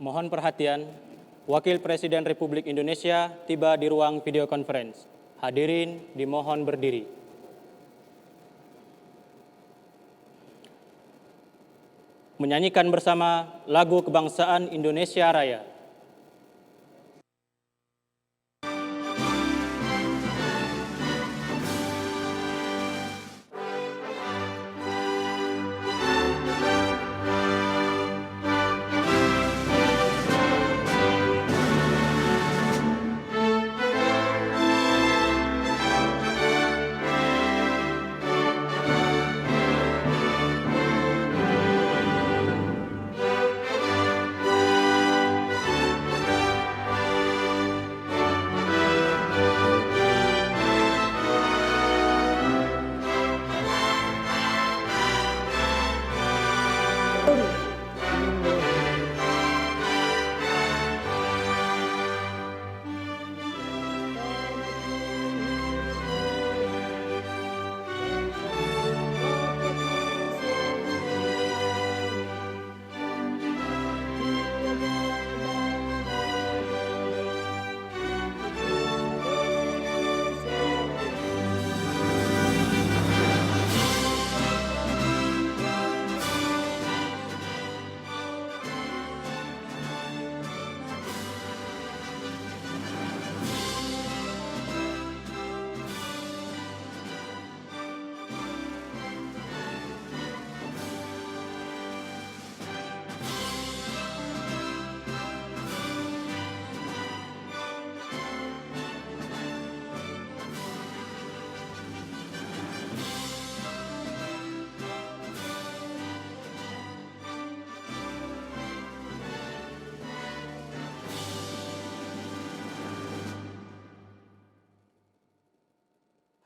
Mohon perhatian, Wakil Presiden Republik Indonesia tiba di ruang video conference. Hadirin dimohon berdiri. Menyanyikan bersama lagu kebangsaan Indonesia Raya.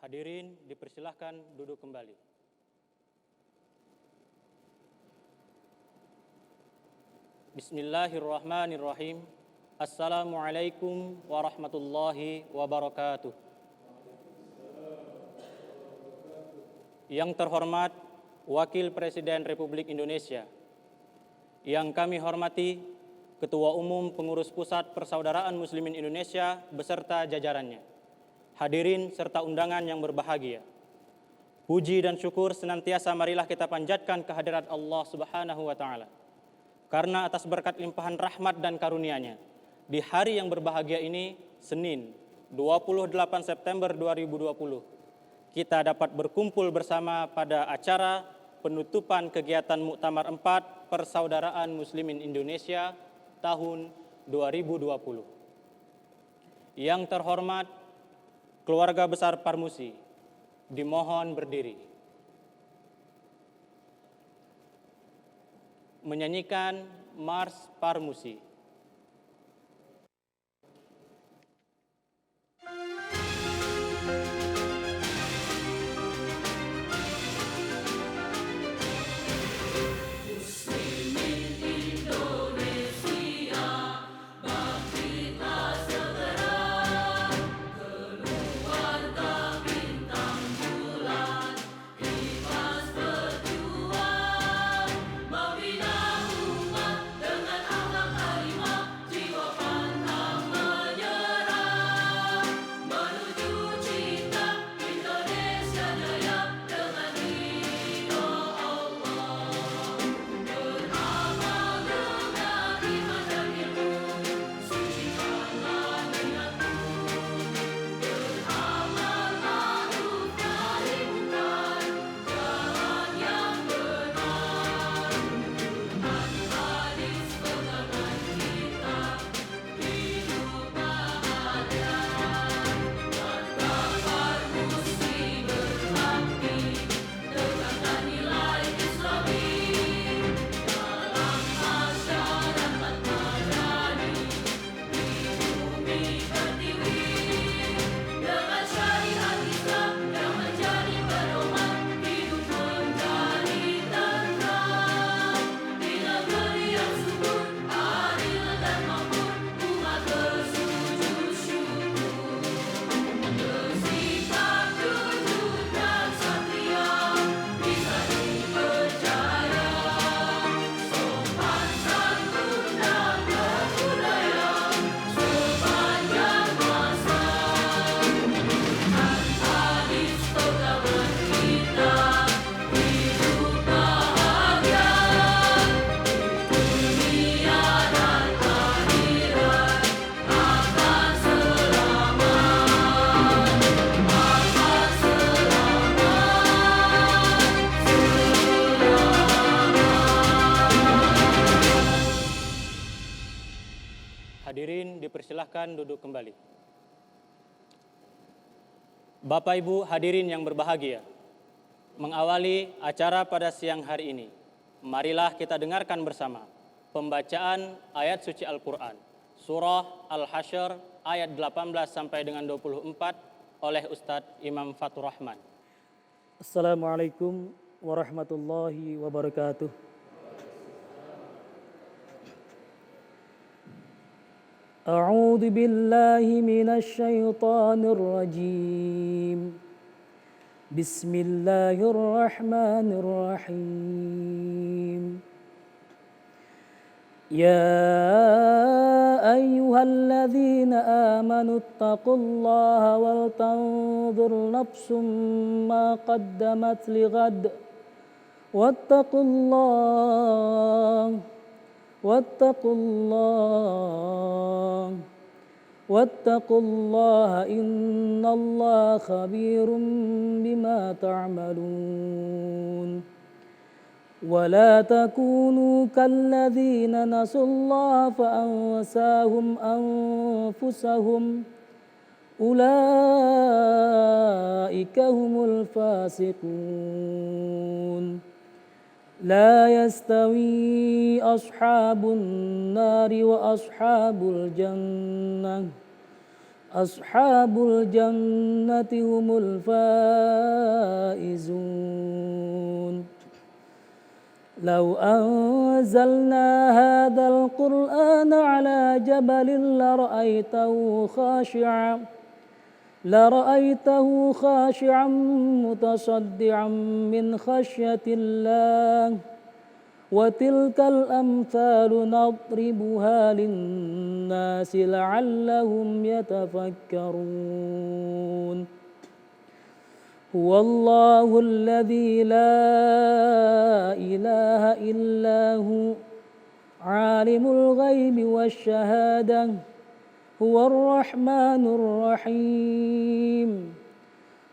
Hadirin dipersilahkan duduk kembali. Bismillahirrahmanirrahim. Assalamualaikum warahmatullahi wabarakatuh. Yang terhormat Wakil Presiden Republik Indonesia, yang kami hormati Ketua Umum Pengurus Pusat Persaudaraan Muslimin Indonesia beserta jajarannya, hadirin serta undangan yang berbahagia. Puji dan syukur senantiasa marilah kita panjatkan kehadirat Allah Subhanahu wa Ta'ala. Karena atas berkat limpahan rahmat dan karunia-Nya, di hari yang berbahagia ini, Senin 28 September 2020, kita dapat berkumpul bersama pada acara penutupan kegiatan Muktamar 4 Persaudaraan Muslimin Indonesia tahun 2020. Yang terhormat Keluarga Besar Parmusi, dimohon berdiri. Menyanyikan Mars Parmusi. Membina umat dengan akhlak Hadirin dipersilahkan duduk kembali. Bapak Ibu hadirin yang berbahagia, mengawali acara pada siang hari ini, marilah kita dengarkan bersama pembacaan ayat suci Al-Quran, Surah Al-Hasyr ayat 18 sampai dengan 24 oleh Ustadz Imam Fatur Rahman. Assalamualaikum warahmatullahi wabarakatuh. A'udzu billahi minasy syaithanir rajim. Bismillahirrahmanirrahim. يا أيها الذين آمنوا اتقوا الله ولتنظر نفس ما قدمت لغد واتقوا الله إن الله خبير بما تعملون ولا تكونوا كالذين نسوا الله فأنساهم أنفسهم أولئك هم الفاسقون لا يستوي أصحاب النار وأصحاب الجنة هم الفائزون لو أنزلنا هذا القرآن على جبل لرأيته خاشعا متصدعا من خشية الله وتلك الأمثال نضربها للناس لعلهم يتفكرون هو الله الذي لا إله إلا هو عالم الغيب والشهادة هو الرحمن الرحيم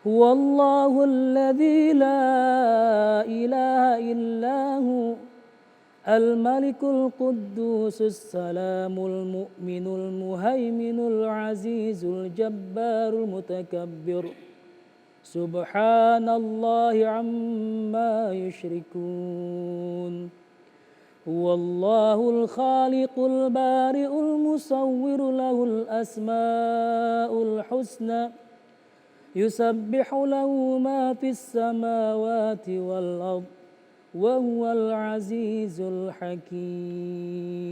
هو الله الذي لا إله إلا هو الملك القدوس السلام المؤمن المهيمن العزيز الجبار المتكبر سبحان الله عما يشركون هو الله الخالق البارئ المصور له الأسماء الحسنى يسبح له ما في السماوات والأرض وهو العزيز الحكيم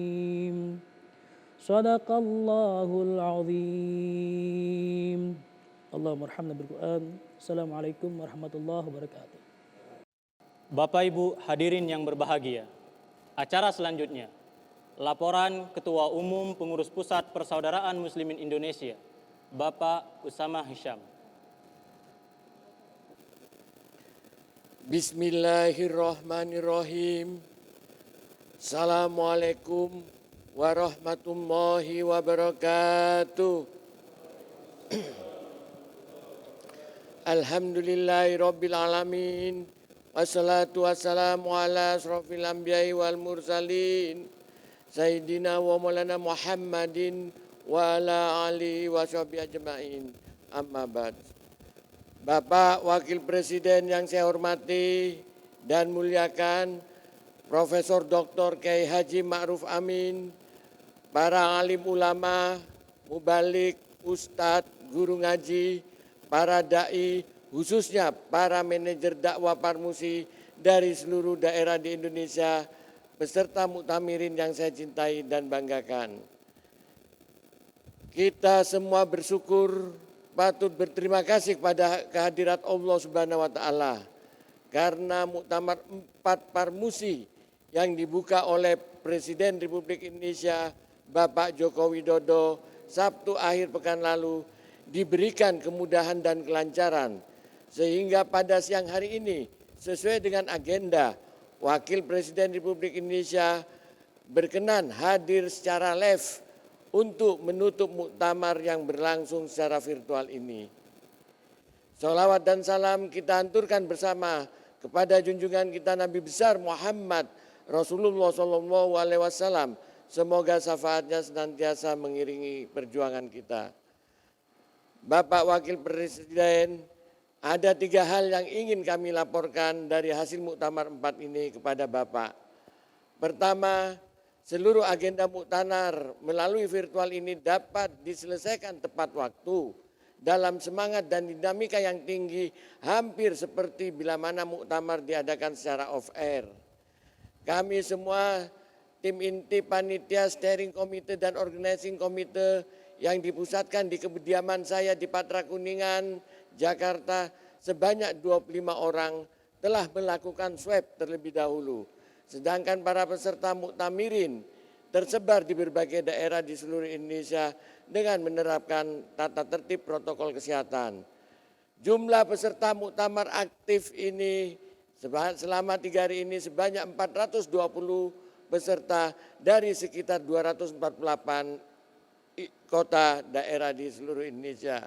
صدق الله العظيم اللهم ارحمنا بالقرآن. Assalamualaikum warahmatullahi wabarakatuh. Bapak Ibu hadirin yang berbahagia, acara selanjutnya, laporan Ketua Umum Pengurus Pusat Persaudaraan Muslimin Indonesia, Bapak Usama Hisham. Bismillahirrahmanirrahim. Assalamualaikum warahmatullahi wabarakatuh. Alhamdulillahi rabbil alamin. Wassalatu wassalamu ala asrafil anbiya'i wal mursalin. Sayyidina wa maulana Muhammadin wa ala alihi wa sahbihi ajma'in. Amma ba'd. Bapak Wakil Presiden yang saya hormati dan muliakan, Profesor Dr. Kiai Haji Ma'ruf Amin, para alim ulama, mubalik, ustadz, guru ngaji, para da'i, khususnya para manajer dakwah Parmusi dari seluruh daerah di Indonesia, beserta muktamirin yang saya cintai dan banggakan. Kita semua bersyukur, patut berterima kasih kepada kehadirat Allah Subhanahu wa Ta'ala karena muktamar 4 Parmusi yang dibuka oleh Presiden Republik Indonesia Bapak Joko Widodo Sabtu akhir pekan lalu diberikan kemudahan dan kelancaran, sehingga pada siang hari ini sesuai dengan agenda, Wakil Presiden Republik Indonesia berkenan hadir secara live untuk menutup muktamar yang berlangsung secara virtual ini. Sholawat dan salam kita haturkan bersama kepada junjungan kita Nabi besar Muhammad Rasulullah SAW Semoga syafaatnya senantiasa mengiringi perjuangan kita. Bapak Wakil Presiden, ada 3 hal yang ingin kami laporkan dari hasil Muktamar 4 ini kepada Bapak. Pertama, seluruh agenda muktamar melalui virtual ini dapat diselesaikan tepat waktu dalam semangat dan dinamika yang tinggi, hampir seperti bila mana muktamar diadakan secara off-air. Kami semua, tim inti, panitia, steering committee dan organizing committee yang dipusatkan di kediaman saya di Patra Kuningan, Jakarta, sebanyak 25 orang telah melakukan swab terlebih dahulu. Sedangkan para peserta muktamirin tersebar di berbagai daerah di seluruh Indonesia dengan menerapkan tata tertib protokol kesehatan. Jumlah peserta muktamar aktif ini selama 3 hari ini sebanyak 420 peserta dari sekitar 248 kota daerah di seluruh Indonesia.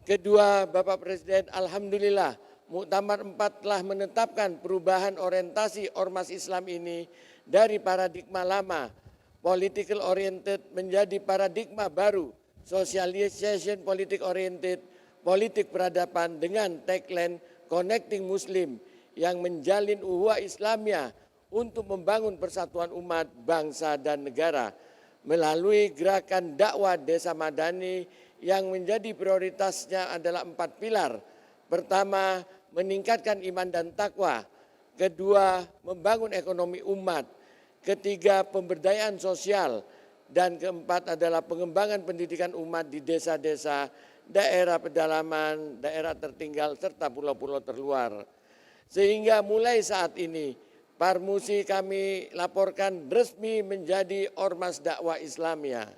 Kedua, Bapak Presiden, alhamdulillah Muktamar 4 telah menetapkan perubahan orientasi ormas Islam ini dari paradigma lama, political oriented, menjadi paradigma baru, socialization politik oriented, politik peradaban dengan tagline Connecting Muslim yang menjalin ukhuwah Islamiyah untuk membangun persatuan umat, bangsa, dan negara melalui gerakan dakwah desa madani yang menjadi prioritasnya adalah 4 pilar. Pertama, meningkatkan iman dan takwa. Kedua, membangun ekonomi umat. Ketiga, pemberdayaan sosial. Dan keempat adalah pengembangan pendidikan umat di desa-desa, daerah pedalaman, daerah tertinggal, serta pulau-pulau terluar. Sehingga mulai saat ini, Parmusi kami laporkan resmi menjadi Ormas Dakwah Islamiyah.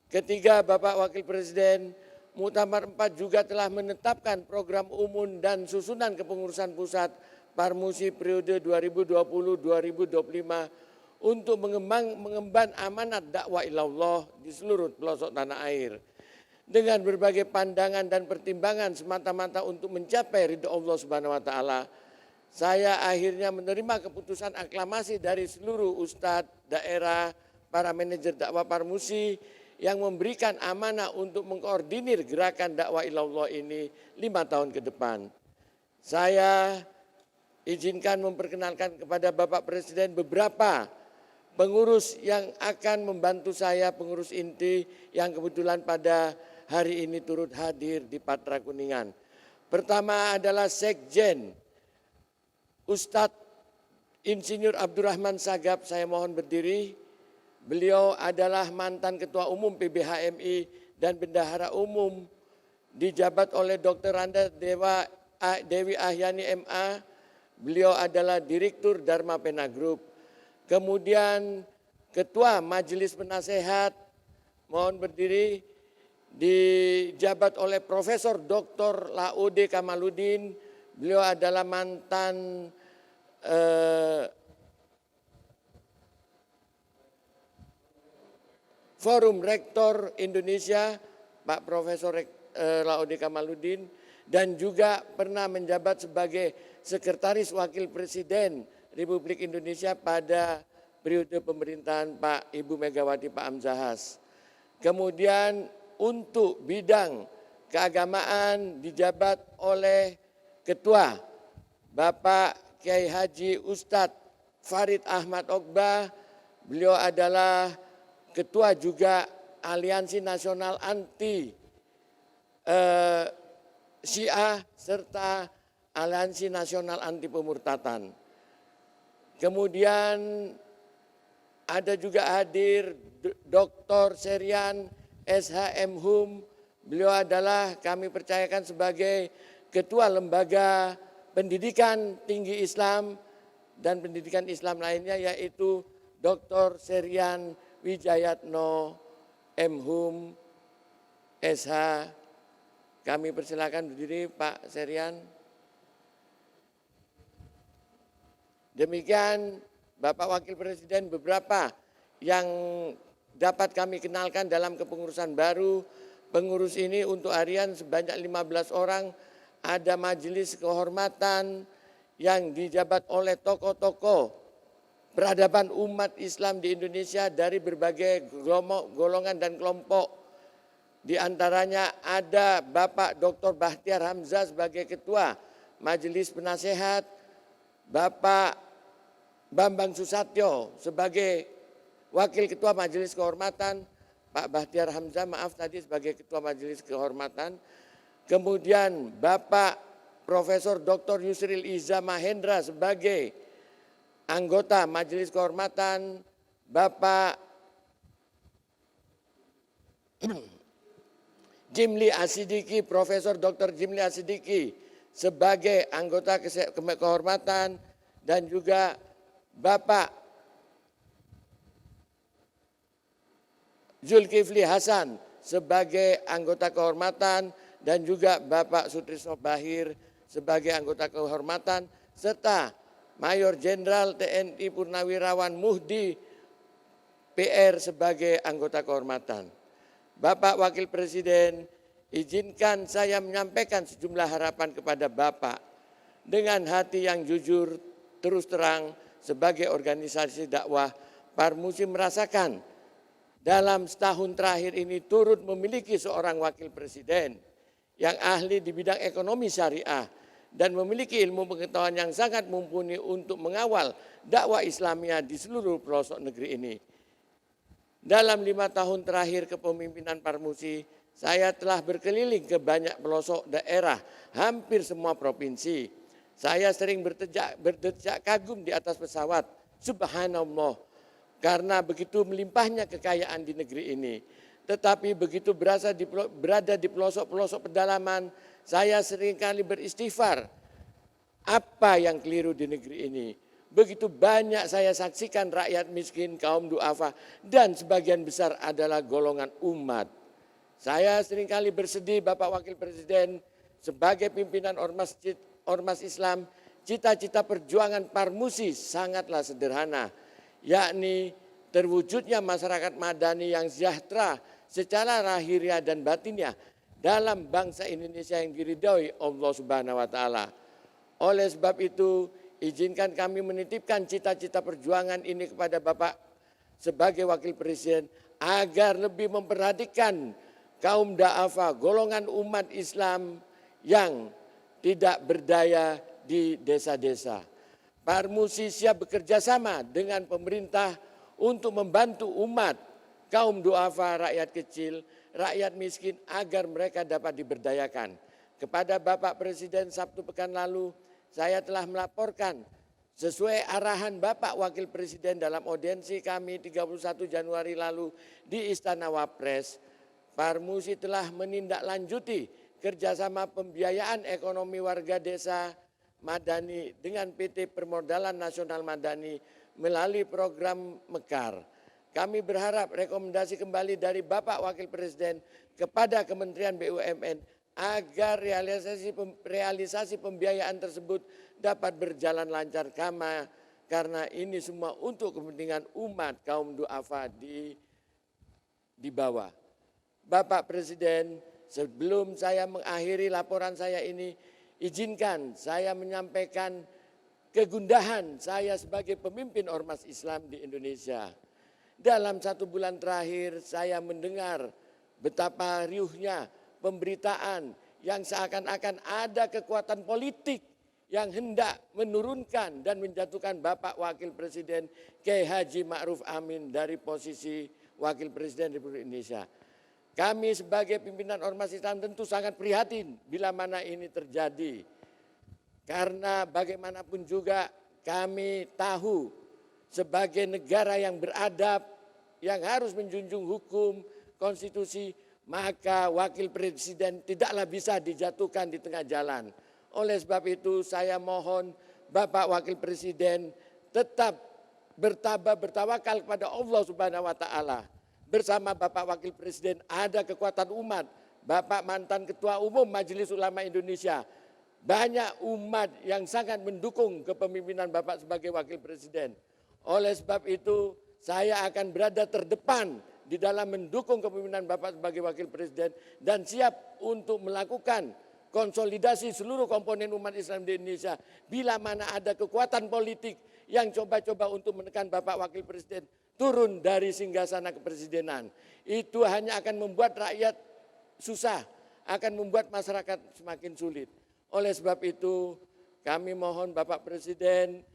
Ketiga, Bapak Wakil Presiden, Muktamar 4 juga telah menetapkan program umum dan susunan kepengurusan pusat Parmusi periode 2020-2025 untuk mengemban amanat dakwah ilallah di seluruh pelosok tanah air. Dengan berbagai pandangan dan pertimbangan semata-mata untuk mencapai ridho Allah Subhanahu wa taala, saya akhirnya menerima keputusan aklamasi dari seluruh ustadz daerah, para manajer dakwah Parmusi yang memberikan amanah untuk mengkoordinir gerakan dakwah ilallah ini 5 tahun ke depan. Saya izinkan memperkenalkan kepada Bapak Presiden beberapa pengurus yang akan membantu saya, pengurus inti yang kebetulan pada hari ini turut hadir di Patra Kuningan. Pertama adalah Sekjen, Ustadz Insinyur Abdurrahman Sagab, saya mohon berdiri. Beliau adalah mantan Ketua Umum PBHMI dan Bendahara Umum, dijabat oleh Dr. Randa Dewi Ahyani MA. Beliau adalah Direktur Dharma Pena Group. Kemudian Ketua Majelis Penasehat, mohon berdiri, dijabat oleh Profesor Dr. Laude Kamaludin. Beliau adalah mantan Forum Rektor Indonesia, Pak Profesor Laude Kamaludin, dan juga pernah menjabat sebagai Sekretaris Wakil Presiden Republik Indonesia pada periode pemerintahan Pak Ibu Megawati Pak Amzahas. Kemudian untuk bidang keagamaan dijabat oleh Ketua Bapak Kiai Haji Ustadz Farid Ahmad Okbah. Beliau adalah Ketua juga Aliansi Nasional Anti Syiah serta Aliansi Nasional Anti Pemurtatan. Kemudian ada juga hadir Dr. Serian SHM Hum. Beliau adalah kami percayakan sebagai Ketua Lembaga Pendidikan Tinggi Islam dan Pendidikan Islam lainnya, yaitu Dr. Serian Wijayatno M.Hum SH. Kami persilakan berdiri Pak Serian. Demikian Bapak Wakil Presiden beberapa yang dapat kami kenalkan dalam kepengurusan baru. Pengurus ini untuk harian sebanyak 15 orang, ada majelis kehormatan yang dijabat oleh tokoh-tokoh peradaban umat Islam di Indonesia dari berbagai golongan dan kelompok. Di antaranya ada Bapak Dr. Bahtiar Hamzah sebagai Ketua Majelis Penasehat, Bapak Bambang Susatyo sebagai Wakil Ketua Majelis Kehormatan, Pak Bahtiar Hamzah sebagai Ketua Majelis Kehormatan, kemudian Bapak Profesor Dr. Yusril Iza Mahendra sebagai anggota Majelis Kehormatan, Bapak Jimli Asidiki, Profesor Dr. Jimli Asidiki sebagai anggota kehormatan, dan juga Bapak Zulkifli Hasan sebagai anggota kehormatan, dan juga Bapak Sutrisno Bahir sebagai anggota kehormatan, serta Mayor Jenderal TNI Purnawirawan Muhdi PR sebagai anggota kehormatan. Bapak Wakil Presiden, izinkan saya menyampaikan sejumlah harapan kepada Bapak dengan hati yang jujur, terus terang sebagai organisasi dakwah. Parmusi merasakan dalam setahun terakhir ini turut memiliki seorang Wakil Presiden yang ahli di bidang ekonomi syariah dan memiliki ilmu pengetahuan yang sangat mumpuni untuk mengawal dakwah Islamiyah di seluruh pelosok negeri ini. Dalam 5 tahun terakhir kepemimpinan Parmusi, saya telah berkeliling ke banyak pelosok daerah, hampir semua provinsi. Saya sering berdecak kagum di atas pesawat, subhanallah, karena begitu melimpahnya kekayaan di negeri ini. Tetapi begitu berada di pelosok-pelosok pedalaman, saya seringkali beristighfar, apa yang keliru di negeri ini. Begitu banyak saya saksikan rakyat miskin, kaum duafa, dan sebagian besar adalah golongan umat. Saya seringkali bersedih Bapak Wakil Presiden, sebagai pimpinan Ormas Islam, cita-cita perjuangan Parmusi sangatlah sederhana, yakni terwujudnya masyarakat madani yang sejahtera secara lahiriah dan batinnya dalam bangsa Indonesia yang diridhoi Allah Subhanahu wa taala. Oleh sebab itu, izinkan kami menitipkan cita-cita perjuangan ini kepada Bapak sebagai Wakil Presiden agar lebih memperhatikan kaum da'afa, golongan umat Islam yang tidak berdaya di desa-desa. Parmusi siap bekerja sama dengan pemerintah untuk membantu umat, kaum duafa, rakyat kecil, rakyat miskin agar mereka dapat diberdayakan. Kepada Bapak Presiden Sabtu pekan lalu, saya telah melaporkan sesuai arahan Bapak Wakil Presiden dalam audiensi kami 31 Januari lalu di Istana Wapres, Parmusi telah menindaklanjuti kerjasama pembiayaan ekonomi warga desa Madani dengan PT Permodalan Nasional Madani melalui program Mekar. Kami berharap rekomendasi kembali dari Bapak Wakil Presiden kepada Kementerian BUMN agar realisasi pembiayaan tersebut dapat berjalan lancar karena ini semua untuk kepentingan umat kaum duafa di bawah. Bapak Presiden, sebelum saya mengakhiri laporan saya ini, izinkan saya menyampaikan kegundahan saya sebagai pemimpin Ormas Islam di Indonesia. Dalam 1 bulan terakhir saya mendengar betapa riuhnya pemberitaan yang seakan-akan ada kekuatan politik yang hendak menurunkan dan menjatuhkan Bapak Wakil Presiden Kiai Haji Ma'ruf Amin dari posisi Wakil Presiden Republik Indonesia. Kami sebagai pimpinan Ormas Islam tentu sangat prihatin bila mana ini terjadi. Karena bagaimanapun juga kami tahu sebagai negara yang beradab, yang harus menjunjung hukum, konstitusi, maka Wakil Presiden tidaklah bisa dijatuhkan di tengah jalan. Oleh sebab itu saya mohon Bapak Wakil Presiden tetap bertawakal kepada Allah Subhanahu wa taala. Bersama Bapak Wakil Presiden ada kekuatan umat, Bapak mantan Ketua Umum Majelis Ulama Indonesia. Banyak umat yang sangat mendukung kepemimpinan Bapak sebagai Wakil Presiden. Oleh sebab itu saya akan berada terdepan di dalam mendukung kepemimpinan Bapak sebagai Wakil Presiden dan siap untuk melakukan konsolidasi seluruh komponen umat Islam di Indonesia bila mana ada kekuatan politik yang coba-coba untuk menekan Bapak Wakil Presiden turun dari singgasana kepresidenan. Itu hanya akan membuat rakyat susah, akan membuat masyarakat semakin sulit. Oleh sebab itu kami mohon Bapak Presiden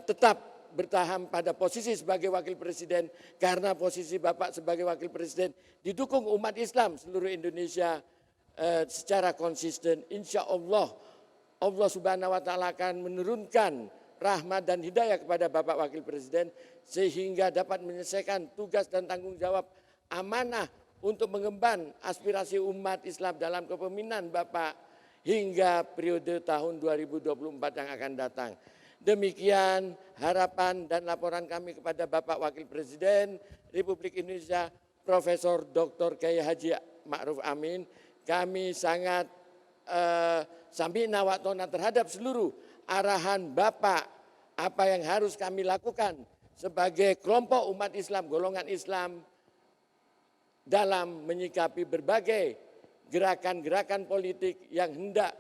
tetap bertahan pada posisi sebagai Wakil Presiden, karena posisi Bapak sebagai Wakil Presiden didukung umat Islam seluruh Indonesia secara konsisten. Insya Allah, Allah Subhanahu wa Ta'ala akan menurunkan rahmat dan hidayah kepada Bapak Wakil Presiden sehingga dapat menyelesaikan tugas dan tanggung jawab amanah untuk mengemban aspirasi umat Islam dalam kepemimpinan Bapak hingga periode tahun 2024 yang akan datang. Demikian harapan dan laporan kami kepada Bapak Wakil Presiden Republik Indonesia Profesor Dr. Kiai Haji Ma'ruf Amin. Kami sangat samina wa ta'na terhadap seluruh arahan Bapak, apa yang harus kami lakukan sebagai kelompok umat Islam, golongan Islam dalam menyikapi berbagai gerakan-gerakan politik yang hendak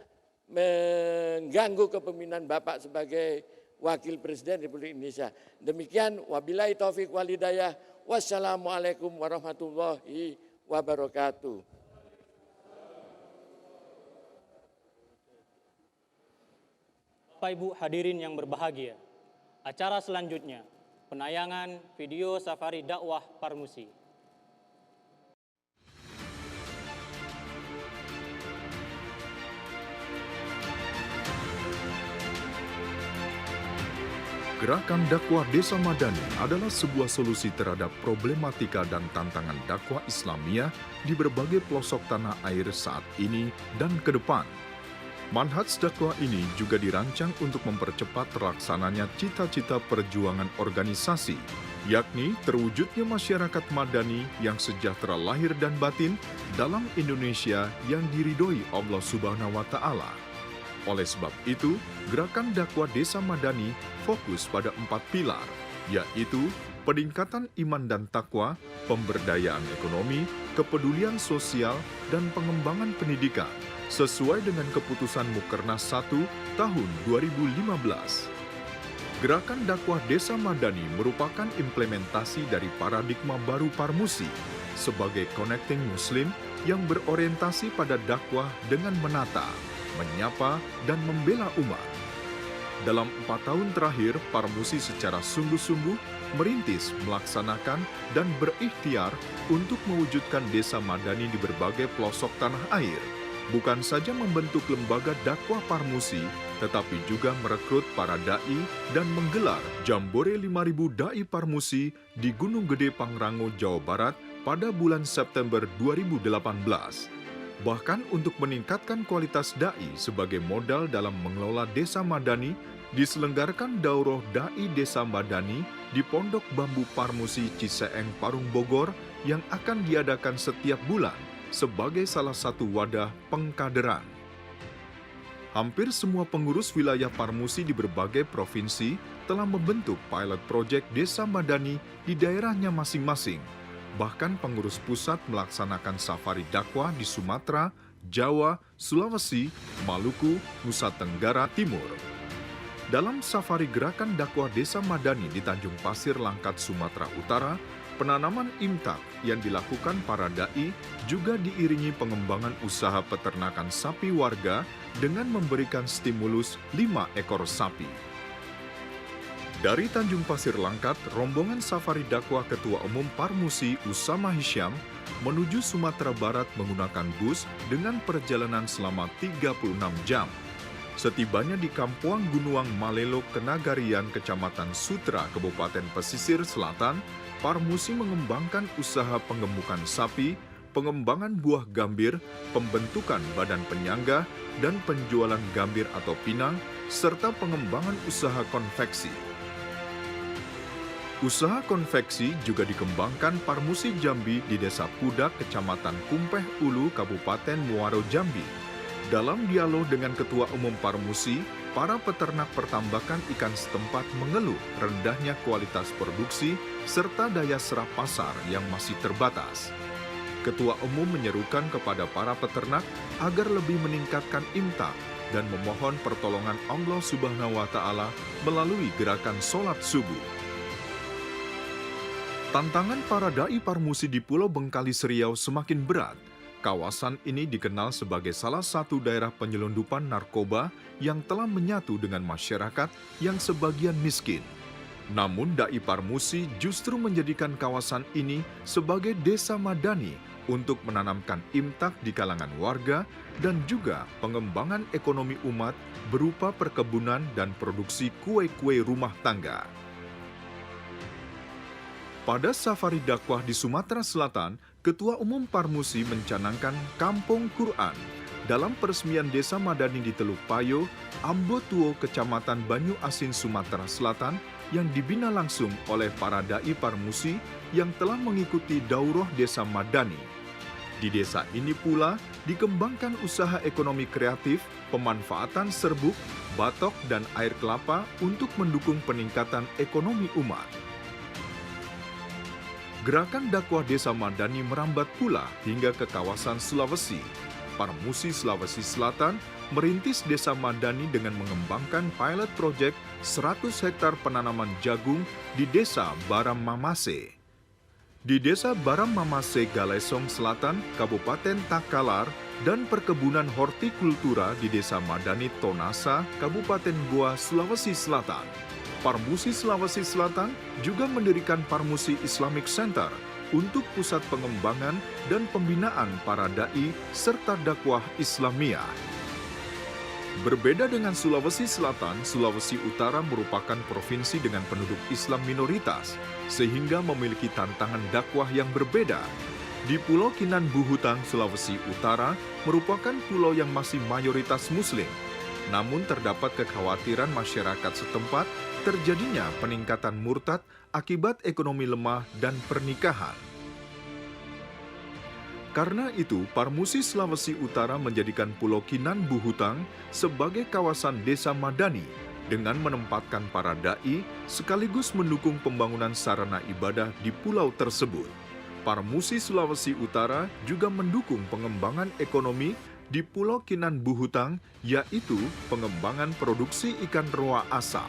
mengganggu kepemimpinan Bapak sebagai Wakil Presiden Republik Indonesia. Demikian, wabillahi taufik wal hidayah. Wassalamualaikum warahmatullahi wabarakatuh. Bapak Ibu hadirin yang berbahagia, acara selanjutnya penayangan video safari dakwah Parmusi. Gerakan dakwah Desa Madani adalah sebuah solusi terhadap problematika dan tantangan dakwah Islamiyah di berbagai pelosok tanah air saat ini dan ke depan. Manhaj dakwah ini juga dirancang untuk mempercepat terlaksananya cita-cita perjuangan organisasi, yakni terwujudnya masyarakat madani yang sejahtera lahir dan batin dalam Indonesia yang diridhoi Allah Subhanahu wa Ta'ala. Oleh sebab itu, gerakan dakwah Desa Madani fokus pada 4 pilar, yaitu peningkatan iman dan takwa, pemberdayaan ekonomi, kepedulian sosial, dan pengembangan pendidikan, sesuai dengan keputusan Mukernas 1 tahun 2015. Gerakan dakwah Desa Madani merupakan implementasi dari paradigma baru Parmusi sebagai connecting Muslim yang berorientasi pada dakwah dengan menata, menyapa, dan membela umat. Dalam 4 tahun terakhir, Parmusi secara sungguh-sungguh merintis, melaksanakan, dan berikhtiar untuk mewujudkan Desa Madani di berbagai pelosok tanah air. Bukan saja membentuk lembaga dakwah Parmusi, tetapi juga merekrut para da'i dan menggelar Jambore 5.000 Da'i Parmusi di Gunung Gede Pangrango, Jawa Barat pada bulan September 2018. Bahkan untuk meningkatkan kualitas da'i sebagai modal dalam mengelola Desa Madani, diselenggarakan Daurah Da'i Desa Madani di Pondok Bambu Parmusi Ciseeng, Parung Bogor yang akan diadakan setiap bulan sebagai salah satu wadah pengkaderan. Hampir semua pengurus wilayah Parmusi di berbagai provinsi telah membentuk pilot project Desa Madani di daerahnya masing-masing. Bahkan pengurus pusat melaksanakan safari dakwah di Sumatera, Jawa, Sulawesi, Maluku, Nusa Tenggara Timur. Dalam safari gerakan dakwah Desa Madani di Tanjung Pasir, Langkat, Sumatera Utara, penanaman imtak yang dilakukan para da'i juga diiringi pengembangan usaha peternakan sapi warga dengan memberikan stimulus 5 ekor sapi. Dari Tanjung Pasir Langkat, rombongan safari dakwah Ketua Umum Parmusi Usama Hisyam menuju Sumatera Barat menggunakan bus dengan perjalanan selama 36 jam. Setibanya di Kampuang Gunuang Malelo Kenagarian, Kecamatan Sutra, Kabupaten Pesisir Selatan, Parmusi mengembangkan usaha pengemukan sapi, pengembangan buah gambir, pembentukan badan penyangga, dan penjualan gambir atau pinang, serta pengembangan usaha konveksi. Usaha konveksi juga dikembangkan Parmusi Jambi di Desa Pudak, Kecamatan Kumpeh Ulu, Kabupaten Muaro Jambi. Dalam dialog dengan Ketua Umum Parmusi, para peternak pertambakan ikan setempat mengeluh rendahnya kualitas produksi serta daya serap pasar yang masih terbatas. Ketua Umum menyerukan kepada para peternak agar lebih meningkatkan imtak dan memohon pertolongan Allah Subhanahu wa Ta'ala melalui gerakan sholat subuh. Tantangan para dai Parmusi di Pulau Bengkalis Riau semakin berat. Kawasan ini dikenal sebagai salah satu daerah penyelundupan narkoba yang telah menyatu dengan masyarakat yang sebagian miskin. Namun dai Parmusi justru menjadikan kawasan ini sebagai desa madani untuk menanamkan imtak di kalangan warga dan juga pengembangan ekonomi umat berupa perkebunan dan produksi kue-kue rumah tangga. Pada safari dakwah di Sumatera Selatan, Ketua Umum Parmusi mencanangkan Kampung Quran dalam peresmian Desa Madani di Teluk Payo, Ambotuo, Kecamatan Banyu Asin, Sumatera Selatan yang dibina langsung oleh para dai Parmusi yang telah mengikuti daurah Desa Madani. Di desa ini pula dikembangkan usaha ekonomi kreatif, pemanfaatan serbuk, batok, dan air kelapa untuk mendukung peningkatan ekonomi umat. Gerakan dakwah Desa Madani merambat pula hingga ke kawasan Sulawesi. Parmusi Sulawesi Selatan merintis Desa Madani dengan mengembangkan pilot project 100 hektar penanaman jagung di Desa Baram Mamase. Di Desa Baram Mamase, Galesong Selatan, Kabupaten Takalar, dan perkebunan hortikultura di Desa Madani Tonasa, Kabupaten Goa, Sulawesi Selatan. Parmusi Sulawesi Selatan juga mendirikan Parmusi Islamic Center untuk pusat pengembangan dan pembinaan para dai serta dakwah Islamiyah. Berbeda dengan Sulawesi Selatan, Sulawesi Utara merupakan provinsi dengan penduduk Islam minoritas, sehingga memiliki tantangan dakwah yang berbeda. Di Pulau Kinan Buhutang, Sulawesi Utara merupakan pulau yang masih mayoritas Muslim. Namun terdapat kekhawatiran masyarakat setempat terjadinya peningkatan murtad akibat ekonomi lemah dan pernikahan. Karena itu, Parmusi Sulawesi Utara menjadikan Pulau Kinan Buhutang sebagai kawasan desa madani dengan menempatkan para dai sekaligus mendukung pembangunan sarana ibadah di pulau tersebut. Parmusi Sulawesi Utara juga mendukung pengembangan ekonomi di Pulau Kinan Buhutang, yaitu pengembangan produksi ikan roa asam.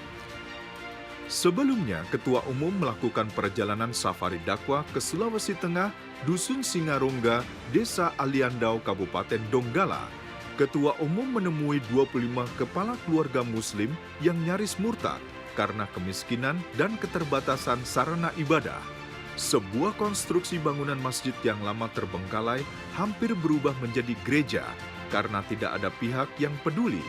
Sebelumnya, Ketua Umum melakukan perjalanan safari dakwah ke Sulawesi Tengah, Dusun Singarongga, Desa Aliandau, Kabupaten Donggala. Ketua Umum menemui 25 kepala keluarga Muslim yang nyaris murtad karena kemiskinan dan keterbatasan sarana ibadah. Sebuah konstruksi bangunan masjid yang lama terbengkalai hampir berubah menjadi gereja karena tidak ada pihak yang peduli.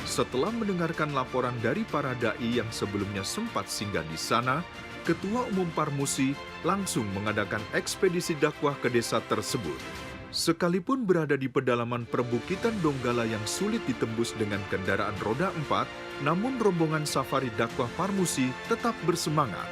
Setelah mendengarkan laporan dari para dai yang sebelumnya sempat singgah di sana, Ketua Umum Parmusi langsung mengadakan ekspedisi dakwah ke desa tersebut. Sekalipun berada di pedalaman perbukitan Donggala yang sulit ditembus dengan kendaraan roda 4, namun rombongan safari dakwah Parmusi tetap bersemangat.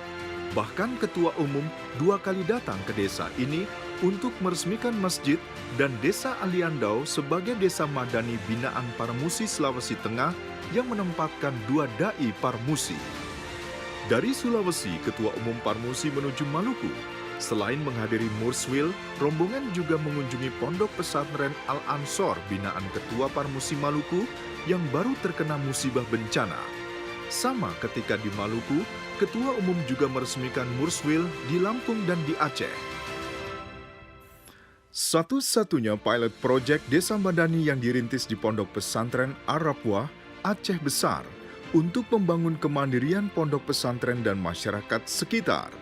Bahkan Ketua Umum 2 kali datang ke desa ini untuk meresmikan masjid dan Desa Aliandau sebagai desa madani binaan Parmusi Sulawesi Tengah yang menempatkan 2 dai Parmusi. Dari Sulawesi, Ketua Umum Parmusi menuju Maluku. Selain menghadiri Murswil, rombongan juga mengunjungi Pondok Pesantren Al-Ansor binaan Ketua Parmusi Maluku yang baru terkena musibah bencana. Sama ketika di Maluku, Ketua Umum juga meresmikan Murswil di Lampung dan di Aceh. Satu-satunya pilot project Desa Madani yang dirintis di Pondok Pesantren Arapwah, Aceh Besar, untuk membangun kemandirian pondok pesantren dan masyarakat sekitar.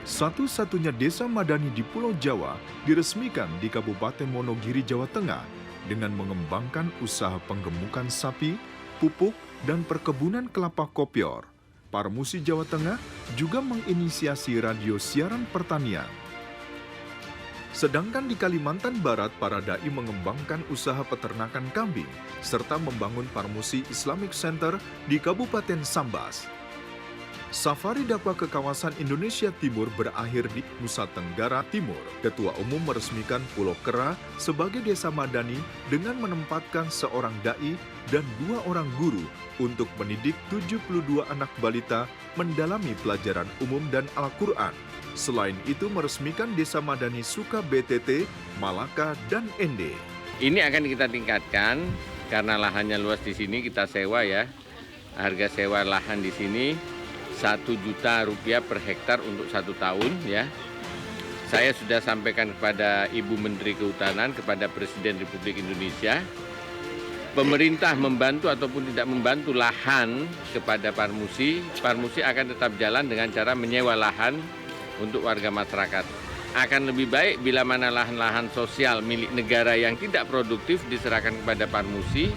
Satu-satunya desa madani di Pulau Jawa diresmikan di Kabupaten Wonogiri, Jawa Tengah dengan mengembangkan usaha penggemukan sapi, pupuk, dan perkebunan kelapa kopior. Parmusi Jawa Tengah juga menginisiasi radio siaran pertanian. Sedangkan di Kalimantan Barat, para dai mengembangkan usaha peternakan kambing, serta membangun Parmusi Islamic Center di Kabupaten Sambas. Safari dakwah ke kawasan Indonesia Timur berakhir di Nusa Tenggara Timur. Ketua Umum meresmikan Pulau Kera sebagai desa madani dengan menempatkan seorang dai dan 2 orang guru untuk mendidik 72 anak balita mendalami pelajaran umum dan Al-Quran. Selain itu meresmikan Desa Madani Suka BTT, Malaka, dan Ende. Ini akan kita tingkatkan karena lahannya luas di sini kita sewa ya. Harga sewa lahan di sini 1 juta rupiah per hektar untuk 1 tahun ya. Saya sudah sampaikan kepada Ibu Menteri Kehutanan, kepada Presiden Republik Indonesia, pemerintah membantu ataupun tidak membantu lahan kepada Parmusi, Parmusi akan tetap jalan dengan cara menyewa lahan untuk warga masyarakat. Akan lebih baik bila mana lahan-lahan sosial milik negara yang tidak produktif diserahkan kepada Parmusi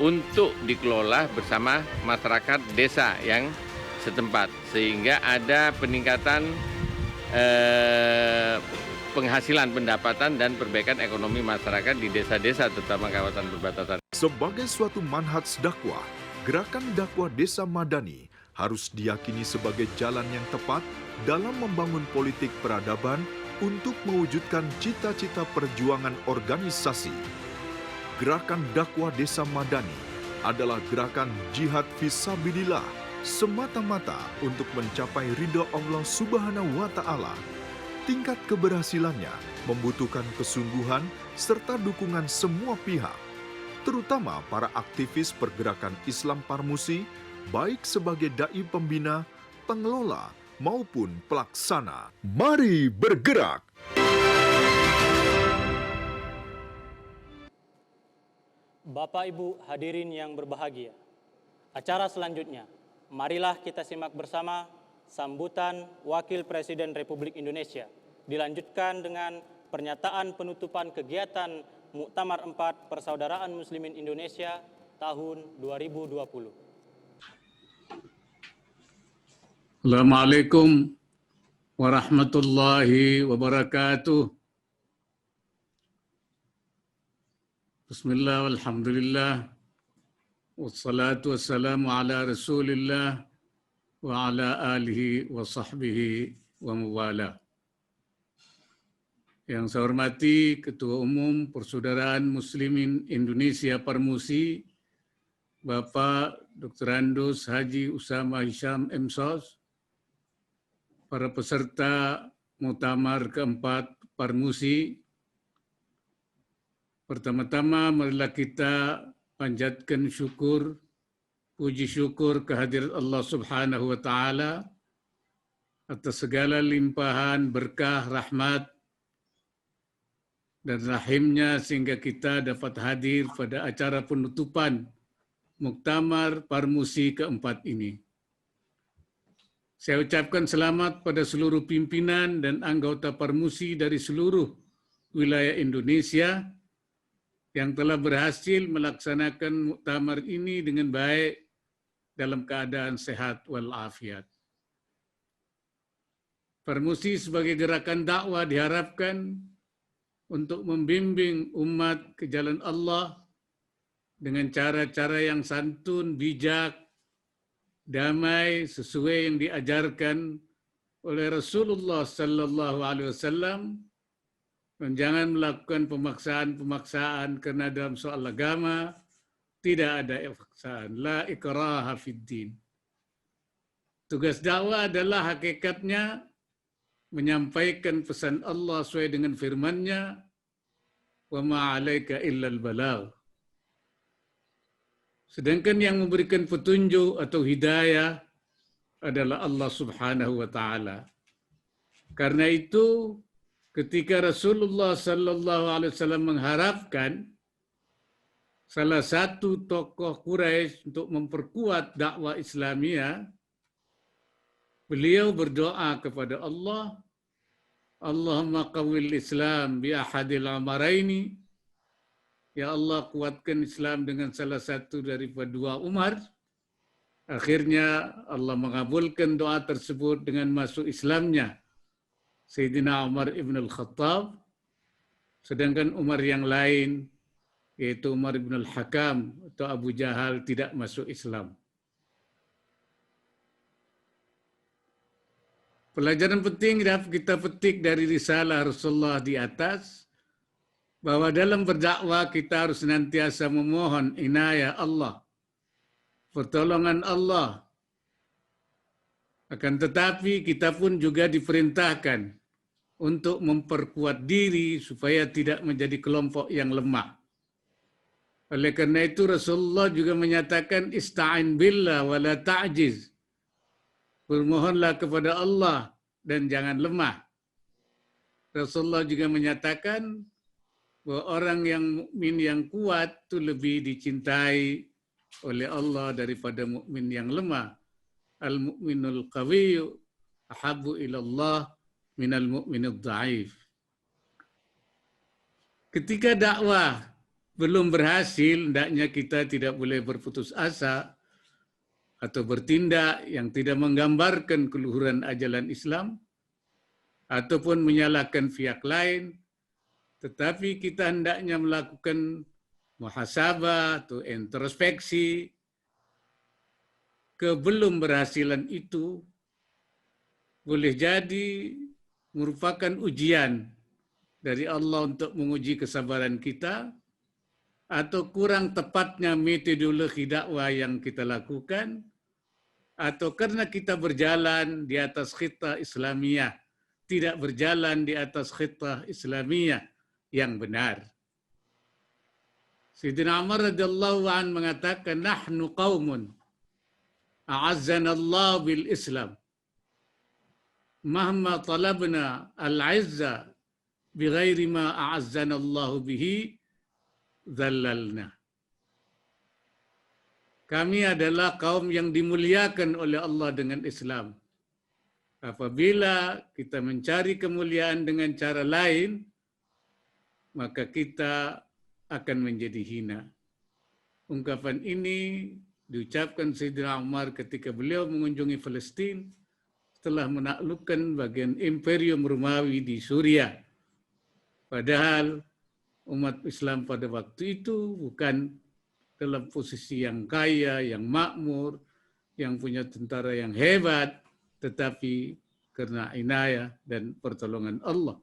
untuk dikelola bersama masyarakat desa yang setempat, sehingga ada peningkatan penghasilan, pendapatan, dan perbaikan ekonomi masyarakat di desa-desa, terutama kawasan perbatasan. Sebagai suatu manhaj dakwah, gerakan dakwah Desa Madani harus diyakini sebagai jalan yang tepat dalam membangun politik peradaban untuk mewujudkan cita-cita perjuangan organisasi. Gerakan dakwah Desa Madani adalah gerakan jihad fisabilillah semata-mata untuk mencapai ridha Allah Subhanahu wa Ta'ala. Tingkat keberhasilannya membutuhkan kesungguhan serta dukungan semua pihak, terutama para aktivis pergerakan Islam Parmusi, baik sebagai dai pembina, pengelola, maupun pelaksana. Mari bergerak! Bapak Ibu hadirin yang berbahagia, acara selanjutnya, marilah kita simak bersama sambutan Wakil Presiden Republik Indonesia, dilanjutkan dengan pernyataan penutupan kegiatan Muktamar 4 Persaudaraan Muslimin Indonesia tahun 2020. Assalamualaikum warahmatullahi wabarakatuh. Bismillah, walhamdulillah, wassalatu wassalamu ala rasulillah wa ala alihi wa sahbihi wa mawala. Yang saya hormati Ketua Umum Persaudaraan Muslimin Indonesia Parmusi, Bapak Dr. Andus Haji Usama Hisham M.Sos, para peserta Muktamar keempat Parmusi. Pertama-tama marilah kita panjatkan syukur, puji syukur kehadirat Allah Subhanahu wa Ta'ala atas segala limpahan berkah, rahmat, dan rahimnya sehingga kita dapat hadir pada acara penutupan Muktamar Parmusi keempat ini. Saya ucapkan selamat pada seluruh pimpinan dan anggota Parmusi dari seluruh wilayah Indonesia yang telah berhasil melaksanakan muktamar ini dengan baik dalam keadaan sehat walafiat. Parmusi sebagai gerakan dakwah diharapkan untuk membimbing umat ke jalan Allah dengan cara-cara yang santun, bijak, damai, sesuai yang diajarkan oleh Rasulullah Sallallahu Alaihi Wasallam, dan jangan melakukan pemaksaan-pemaksaan karena dalam soal agama tidak ada paksaan. La ikraha fid din. Tugas dakwah adalah hakikatnya menyampaikan pesan Allah sesuai dengan firman-Nya, wa ma 'alaika illal balagh. Sedangkan yang memberikan petunjuk atau hidayah adalah Allah Subhanahu wa Ta'ala. Karena itu ketika Rasulullah Sallallahu Alaihi Wasallam mengharapkan salah satu tokoh Quraisy untuk memperkuat dakwah Islamiyah, beliau berdoa kepada Allah, Allahumma qawwil Islam bi ahadil amaraini. Ya Allah, kuatkan Islam dengan salah satu daripada dua Umar. Akhirnya Allah mengabulkan doa tersebut dengan masuk Islamnya Sayyidina Umar ibn al-Khattab, sedangkan Umar yang lain, yaitu Umar ibn al-Hakam atau Abu Jahal, tidak masuk Islam. Pelajaran penting dapat kita petik dari risalah Rasulullah di atas, bahwa dalam berdakwah kita harus senantiasa memohon inayah Allah, pertolongan Allah. Akan tetapi kita pun juga diperintahkan untuk memperkuat diri supaya tidak menjadi kelompok yang lemah. Oleh karena itu Rasulullah juga menyatakan ista'in billah wa la ta'jiz. Bermohonlah kepada Allah dan jangan lemah. Rasulullah juga menyatakan bahwa orang yang mukmin yang kuat itu lebih dicintai oleh Allah daripada mukmin yang lemah. Al-mu'minul qawiyyu ahabbu ilallah minal mu'minid dha'if. Ketika dakwah belum berhasil, hendaknya kita tidak boleh berputus asa atau bertindak yang tidak menggambarkan keluhuran ajaran Islam ataupun menyalahkan pihak lain, tetapi kita hendaknya melakukan muhasabah atau introspeksi. Kebelum berhasilan itu boleh jadi merupakan ujian dari Allah untuk menguji kesabaran kita, atau kurang tepatnya metodologi dakwah yang kita lakukan, atau karena kita berjalan di atas khitah Islamiyah, tidak berjalan di atas khitah Islamiyah yang benar. Sayyidina Umar radhiyallahu an mengatakan, nahnu qaumun a'azzana Allah bil Islam. Mahma talabna al-'izza bighairi ma a'azzana Allah bihi zallalna. Kami adalah kaum yang dimuliakan oleh Allah dengan Islam. Apabila kita mencari kemuliaan dengan cara lain, maka kita akan menjadi hina. Ungkapan ini diucapkan Sayyidina Umar ketika beliau mengunjungi Palestina setelah menaklukkan bagian Imperium Romawi di Suriah. Padahal umat Islam pada waktu itu bukan dalam posisi yang kaya, yang makmur, yang punya tentara yang hebat, tetapi karena inayah dan pertolongan Allah.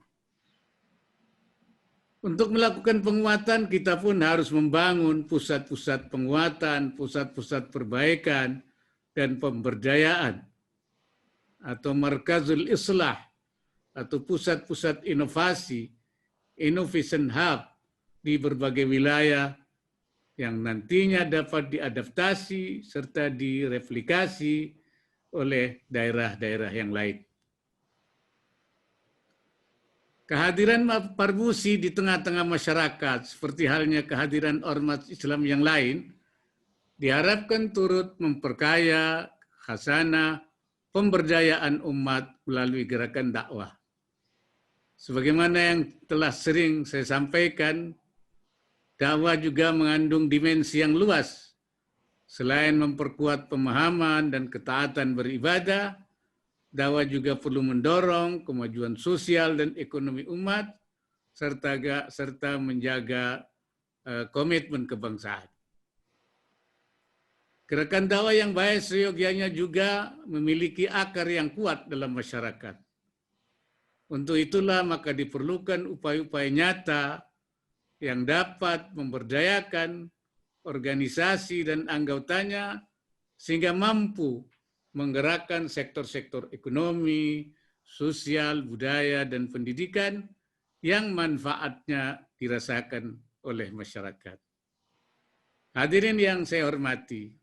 Untuk melakukan penguatan, kita pun harus membangun pusat-pusat penguatan, pusat-pusat perbaikan, dan pemberdayaan, atau markazul islah, atau pusat-pusat inovasi, innovation hub di berbagai wilayah yang nantinya dapat diadaptasi serta direplikasi oleh daerah-daerah yang lain. Kehadiran Parmusi di tengah-tengah masyarakat, seperti halnya kehadiran ormas Islam yang lain, diharapkan turut memperkaya khasanah pemberdayaan umat melalui gerakan dakwah. Sebagaimana yang telah sering saya sampaikan, dakwah juga mengandung dimensi yang luas. Selain memperkuat pemahaman dan ketaatan beribadah, dakwah juga perlu mendorong kemajuan sosial dan ekonomi umat, serta menjaga komitmen kebangsaan. Gerakan dakwah yang baik seyogianya juga memiliki akar yang kuat dalam masyarakat. Untuk itulah maka diperlukan upaya-upaya nyata yang dapat memberdayakan organisasi dan anggotanya sehingga mampu menggerakkan sektor-sektor ekonomi, sosial, budaya, dan pendidikan yang manfaatnya dirasakan oleh masyarakat. Hadirin yang saya hormati,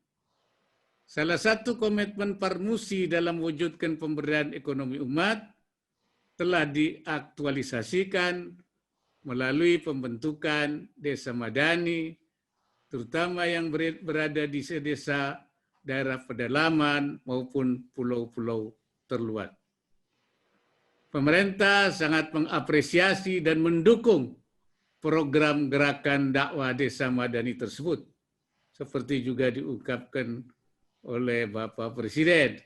salah satu komitmen Parmusi dalam mewujudkan pemberdayaan ekonomi umat telah diaktualisasikan melalui pembentukan desa madani, terutama yang berada di desa daerah pedalaman maupun pulau-pulau terluar. Pemerintah sangat mengapresiasi dan mendukung program gerakan dakwah desa madani tersebut, seperti juga diungkapkan oleh Bapak Presiden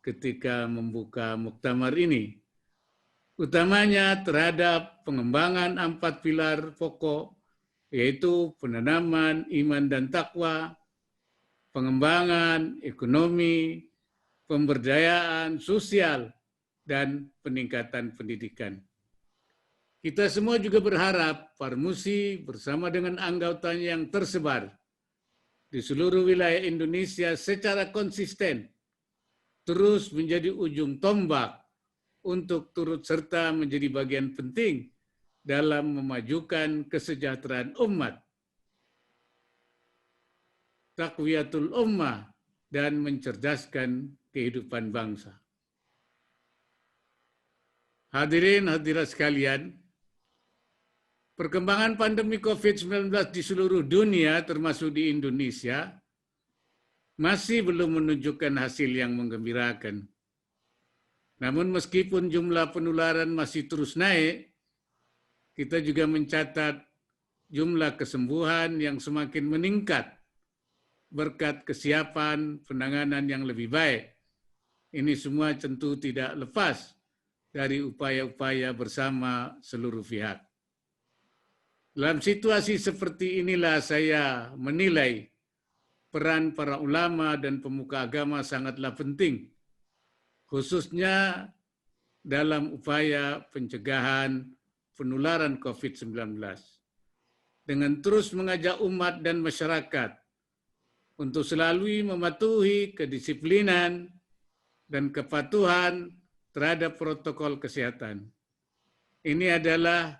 ketika membuka muktamar ini, utamanya terhadap pengembangan 4 pilar pokok, yaitu penanaman iman dan takwa, pengembangan ekonomi, pemberdayaan sosial, dan peningkatan pendidikan. Kita semua juga berharap Parmusi bersama dengan anggotanya yang tersebar di seluruh wilayah Indonesia secara konsisten terus menjadi ujung tombak untuk turut serta menjadi bagian penting dalam memajukan kesejahteraan umat. taqwiyatul ummah, dan mencerdaskan kehidupan bangsa. Hadirin hadirat sekalian, perkembangan pandemi COVID-19 di seluruh dunia, termasuk di Indonesia, masih belum menunjukkan hasil yang menggembirakan. Namun meskipun jumlah penularan masih terus naik, kita juga mencatat jumlah kesembuhan yang semakin meningkat berkat kesiapan penanganan yang lebih baik. Ini semua tentu tidak lepas dari upaya-upaya bersama seluruh pihak. Dalam situasi seperti inilah saya menilai peran para ulama dan pemuka agama sangatlah penting, khususnya dalam upaya pencegahan penularan COVID-19. Dengan terus mengajak umat dan masyarakat untuk selalu mematuhi kedisiplinan dan kepatuhan terhadap protokol kesehatan. Ini adalah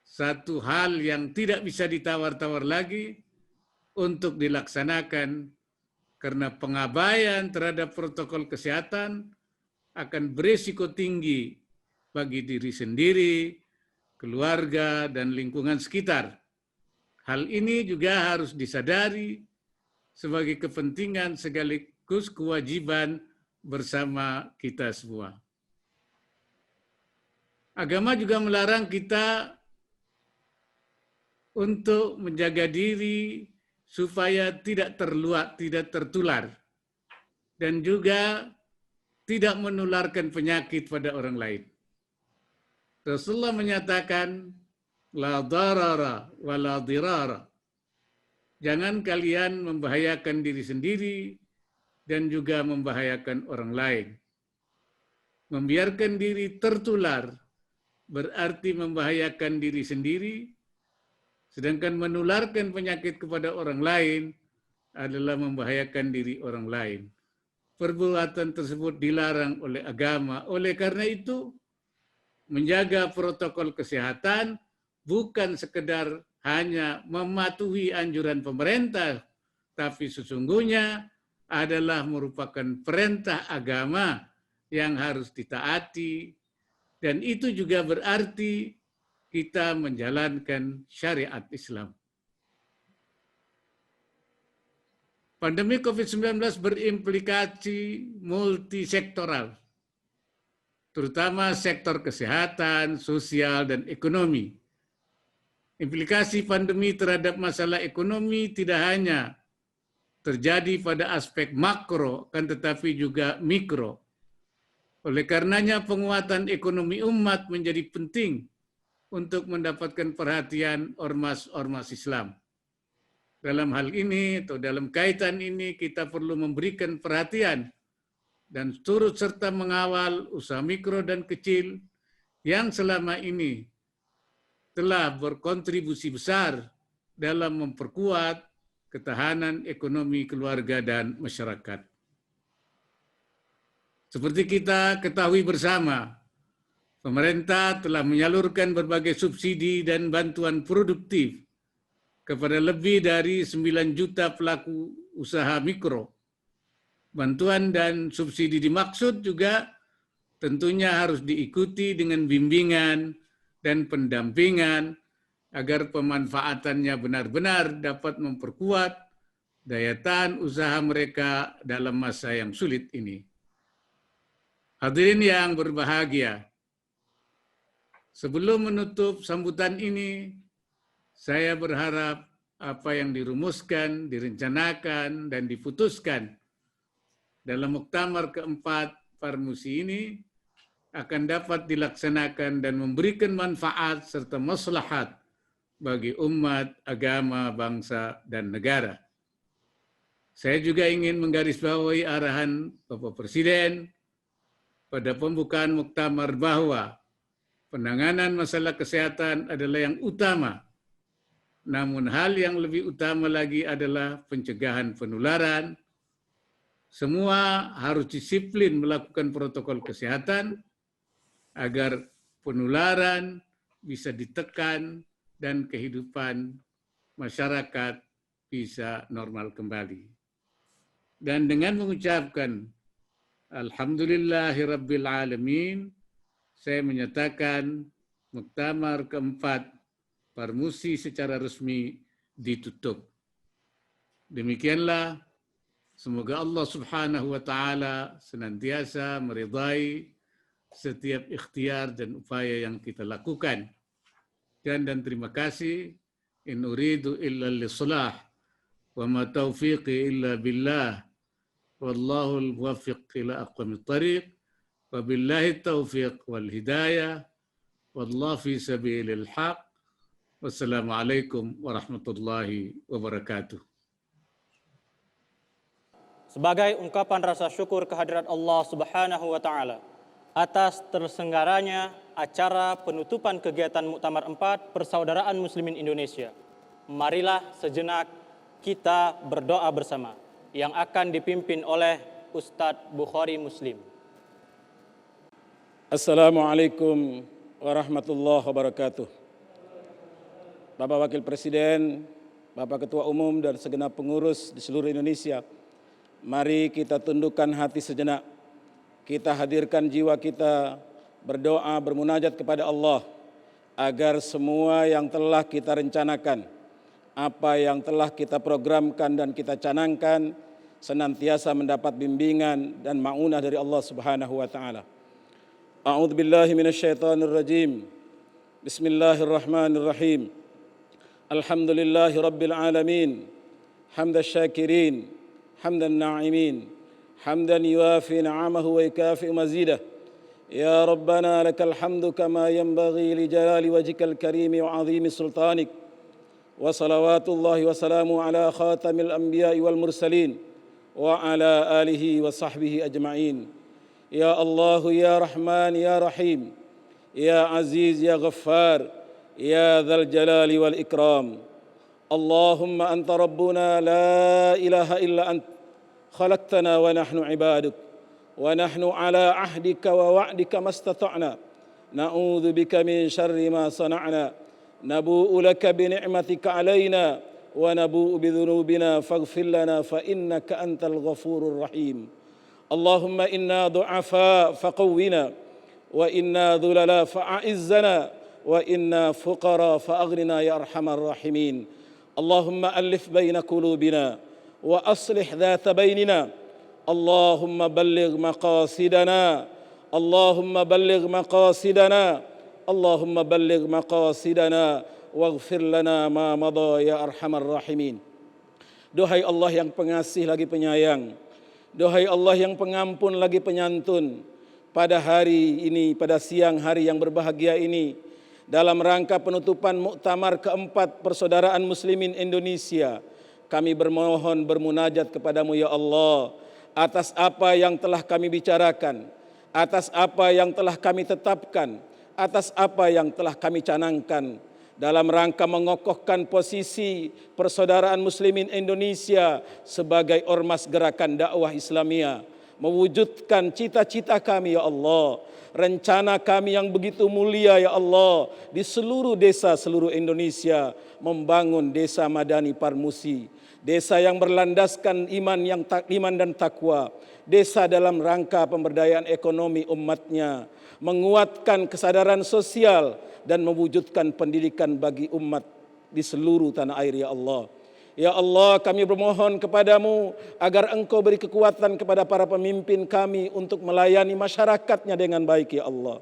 satu hal yang tidak bisa ditawar-tawar lagi untuk dilaksanakan, karena pengabaian terhadap protokol kesehatan akan berisiko tinggi bagi diri sendiri, keluarga, dan lingkungan sekitar. Hal ini juga harus disadari sebagai kepentingan sekaligus kewajiban bersama kita semua. Agama juga melarang kita untuk menjaga diri supaya tidak tertular, dan juga tidak menularkan penyakit pada orang lain. Rasulullah menyatakan, la darara wa la dirara. Jangan kalian membahayakan diri sendiri dan juga membahayakan orang lain. Membiarkan diri tertular berarti membahayakan diri sendiri, sedangkan menularkan penyakit kepada orang lain adalah membahayakan diri orang lain. Perbuatan tersebut dilarang oleh agama. Oleh karena itu, menjaga protokol kesehatan bukan sekedar hanya mematuhi anjuran pemerintah, tapi sesungguhnya adalah merupakan perintah agama yang harus ditaati, dan itu juga berarti kita menjalankan syariat Islam. Pandemi COVID-19 berimplikasi multisektoral, terutama sektor kesehatan, sosial, dan ekonomi. Implikasi pandemi terhadap masalah ekonomi tidak hanya terjadi pada aspek makro, kan tetapi juga mikro. Oleh karenanya penguatan ekonomi umat menjadi penting untuk mendapatkan perhatian ormas-ormas Islam. Dalam hal ini atau dalam kaitan ini kita perlu memberikan perhatian dan turut serta mengawal usaha mikro dan kecil yang selama ini telah berkontribusi besar dalam memperkuat ketahanan ekonomi keluarga dan masyarakat. Seperti kita ketahui bersama, pemerintah telah menyalurkan berbagai subsidi dan bantuan produktif kepada lebih dari 9 juta pelaku usaha mikro. Bantuan dan subsidi dimaksud juga tentunya harus diikuti dengan bimbingan dan pendampingan agar pemanfaatannya benar-benar dapat memperkuat daya tahan usaha mereka dalam masa yang sulit ini. Hadirin yang berbahagia, sebelum menutup sambutan ini, saya berharap apa yang dirumuskan, direncanakan, dan diputuskan dalam Muktamar keempat Parmusi ini akan dapat dilaksanakan dan memberikan manfaat serta maslahat bagi umat, agama, bangsa, dan negara. Saya juga ingin menggarisbawahi arahan Bapak Presiden pada pembukaan Muktamar bahwa penanganan masalah kesehatan adalah yang utama. Namun hal yang lebih utama lagi adalah pencegahan penularan. Semua harus disiplin melakukan protokol kesehatan agar penularan bisa ditekan dan kehidupan masyarakat bisa normal kembali. Dan dengan mengucapkan Alhamdulillahirabbil alamin, saya menyatakan muktamar keempat Parmusi secara resmi ditutup. Demikianlah, semoga Allah Subhanahu wa taala senantiasa meridai setiap ikhtiar dan upaya yang kita lakukan. Dan terima kasih. In uridu illa lislah wa ma taufiqi illa billah. Wallahu al-muwaffiq ila aqwamit thariq. Wa billahi taufiq wal hidayah. Wallahu fi sabilil haq. Wassalamualaikum warahmatullahi wabarakatuh. Sebagai ungkapan rasa syukur kehadirat Allah Subhanahu wa taala atas terselenggaranya acara penutupan kegiatan Muktamar 4 Persaudaraan Muslimin Indonesia, marilah sejenak kita berdoa bersama yang akan dipimpin oleh Ustadz Bukhari Muslim. Assalamualaikum warahmatullahi wabarakatuh. Bapak Wakil Presiden, Bapak Ketua Umum dan segenap pengurus di seluruh Indonesia, mari kita tundukkan hati sejenak. Kita hadirkan jiwa kita, berdoa, bermunajat kepada Allah agar semua yang telah kita rencanakan, apa yang telah kita programkan dan kita canangkan senantiasa mendapat bimbingan dan ma'unah dari Allah Subhanahu wa taala. A'udzu billahi minasyaitonir rajim. Bismillahirrahmanirrahim. Alhamdulillahi rabbil alamin. Hamdasy syakirin, hamdan na'imin, hamdan yuafi ni'amahu wa yukafi'u mazidah. Ya Rabbana lakal hamdu kama yanbaghi li jalali wajhikal karim wa 'azimi sultanik. Wa salawatullahi wa salamu ala khatamil anbiya'i wal mursalin wa ala alihi wa sahbihi ajma'in. Ya Allah, ya Rahman, ya Rahim, ya Aziz, ya Ghaffar, ya Dzal Jalali wal Ikram. Allahumma anta rabbuna la ilaha illa ant khalaqtana wa nahnu ibaduk wa nahnu ala ahdika wa wa'dika mastata'na na'udzu bika min syarri ma sana'na nabu'u laka bi ni'matika alaina wa nabu'u bi dhunubina faghfir lana fa innaka antal ghafurur rahim. Allahumma inna du'afa faqawwina wa inna dhulala fa'a'izzana wa inna fuqara fa'aghnina ya arhamar rahimin. Allahumma alif baina qulubina wa aslih dhata bainina. Allahumma balligh maqasidana. Allahumma balligh maqasidana. Allahumma balligh maqasidana waghfir lana ma madha ya arhamar rahimin. Duhai Allah yang pengasih lagi penyayang, duhai Allah yang pengampun lagi penyantun, pada hari ini, pada siang hari yang berbahagia ini, dalam rangka penutupan Muktamar keempat Persaudaraan Muslimin Indonesia, kami bermohon bermunajat kepadamu ya Allah, atas apa yang telah kami bicarakan, atas apa yang telah kami tetapkan, atas apa yang telah kami canangkan, dalam rangka mengokohkan posisi Persaudaraan Muslimin Indonesia sebagai ormas gerakan dakwah Islamiyah, mewujudkan cita-cita kami ya Allah, rencana kami yang begitu mulia ya Allah, di seluruh desa seluruh Indonesia, membangun desa Madani Parmusi, desa yang berlandaskan iman dan takwa, desa dalam rangka pemberdayaan ekonomi umatnya, menguatkan kesadaran sosial dan mewujudkan pendidikan bagi umat di seluruh tanah air ya Allah. Ya Allah, kami bermohon kepadamu agar Engkau beri kekuatan kepada para pemimpin kami untuk melayani masyarakatnya dengan baik ya Allah.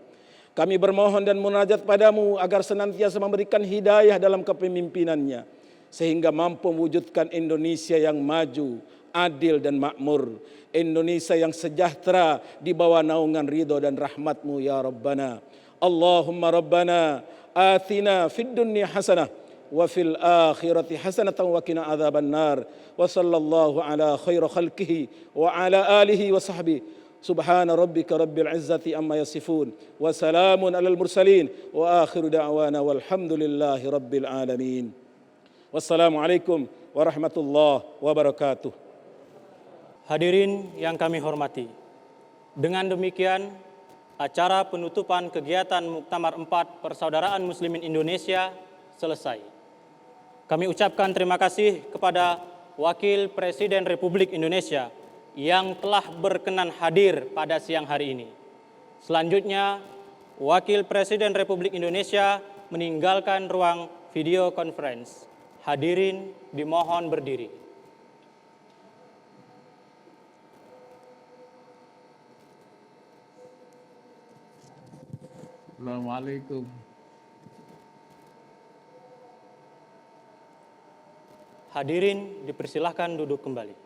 Kami bermohon dan munajat padamu agar senantiasa memberikan hidayah dalam kepemimpinannya, sehingga mampu mewujudkan Indonesia yang maju, adil dan makmur. Indonesia yang sejahtera di bawah naungan ridho dan rahmatmu ya Rabbana. Allahumma Rabbana atina fid dunya hasanah wa fil akhirati hasanatan wa qina adzaban nar. Wa sallallahu ala khairi khalqihi wa ala alihi wa sahbihi. Subhana rabbika rabbil izzati amma yasifun wa salamun alal mursalin wa akhiru da'wana walhamdulillahi rabbil alamin. Wassalamualaikum warahmatullahi wabarakatuh. Hadirin yang kami hormati, dengan demikian acara penutupan kegiatan Muktamar 4 Persaudaraan Muslimin Indonesia selesai. Kami ucapkan terima kasih kepada Wakil Presiden Republik Indonesia yang telah berkenan hadir pada siang hari ini. Selanjutnya, Wakil Presiden Republik Indonesia meninggalkan ruang video conference. Hadirin dimohon berdiri. Assalamualaikum. Hadirin dipersilahkan duduk kembali.